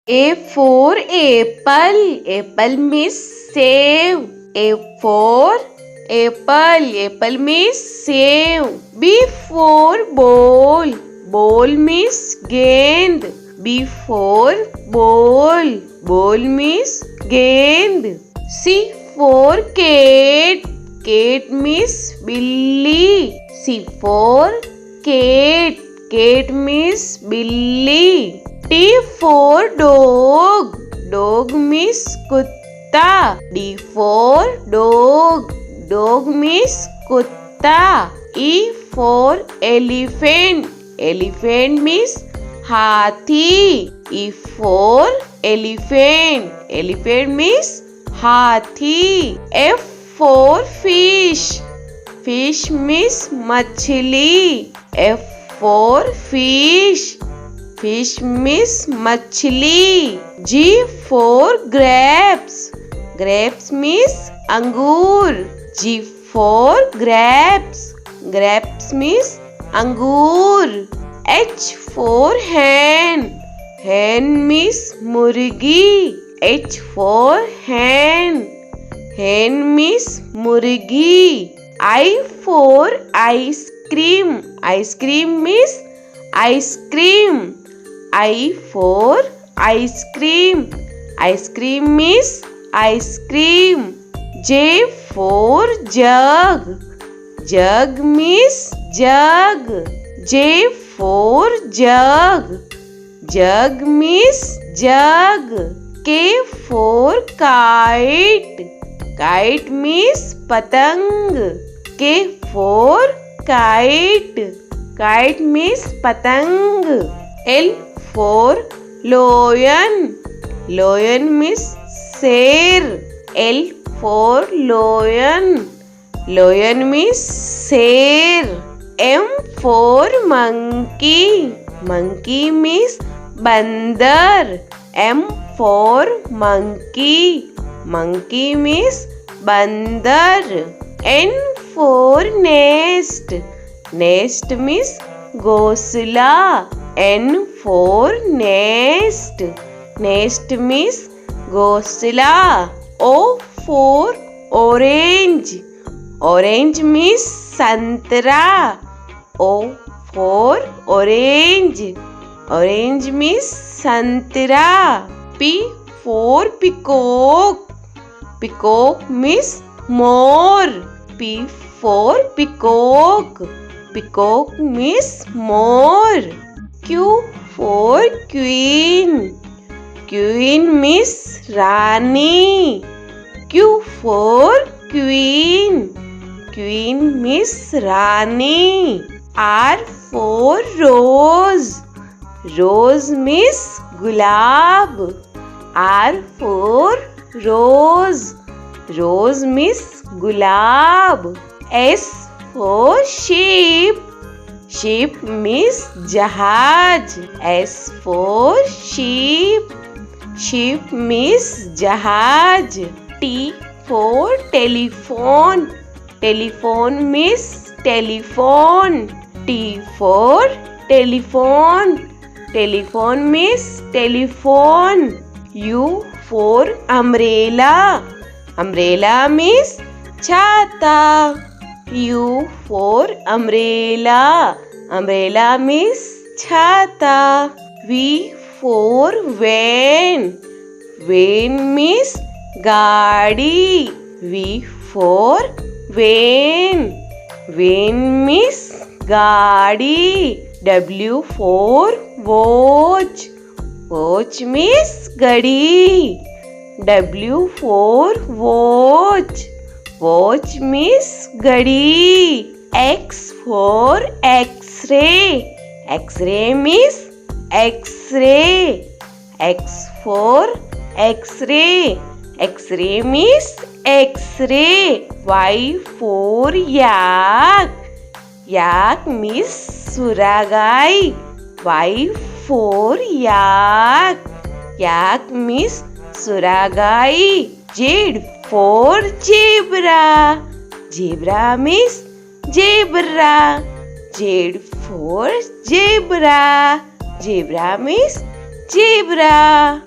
A for apple. Apple means save. A for apple. Apple means save. B for ball. Ball means gend. B for ball. Ball means gend. C for cat. Cat means billy. C for cat. Cat means billy. T for dog. Dog means kutta. D for dog. Dog means kutta. E for elephant. Elephant means hathi. E for elephant. Elephant means hathi. F for fish. Fish means machli. F for fish. Fish means machli. G for grapes. Grapes means angur. G for grapes. Grapes means angur. H for hen. Hen means murgi. H for hen. Hen means murgi. I for ice cream. Ice cream means ice cream. I for ice cream. Ice cream means ice cream. J for jug. Jug means jug. J for jug. Jug means jug. K for kite. Kite means patang. K for kite. Kite means patang. L for lion. Lion means sher. L for lion. Lion means sher. M for monkey. Monkey means bandar. M for monkey. Monkey means bandar. N for nest. Nest means ghosla. N for nest. Nest means ghosla. O for orange. Orange means santra. O for orange. Orange means santra. P for peacock. Peacock means more. P for peacock. Peacock means more. Q for queen. Queen means Rani. Q for queen. Queen means Rani. R for rose. Rose means gulab. R for rose. Rose means gulab. S for sheep. Sheep means jahaj. S for sheep. Sheep means jahaj. T for telephone. Telephone means telephone. T for telephone. Telephone means telephone. U for umbrella. Umbrella means chhata. U for umbrella. Umbrella means chhata. V for van. Van means gaadi. V for van. Van means gaadi. W for watch. Watch means gadi. W for watch. Watch means gadi. X for X-ray. X-ray means X-ray. X for X-ray. X-ray means X-ray. Y for yak. Yak means suragai. Y for yak. Yak means suragai. Z for zebra. Zebra means zebra. Z for zebra. Zebra means zebra.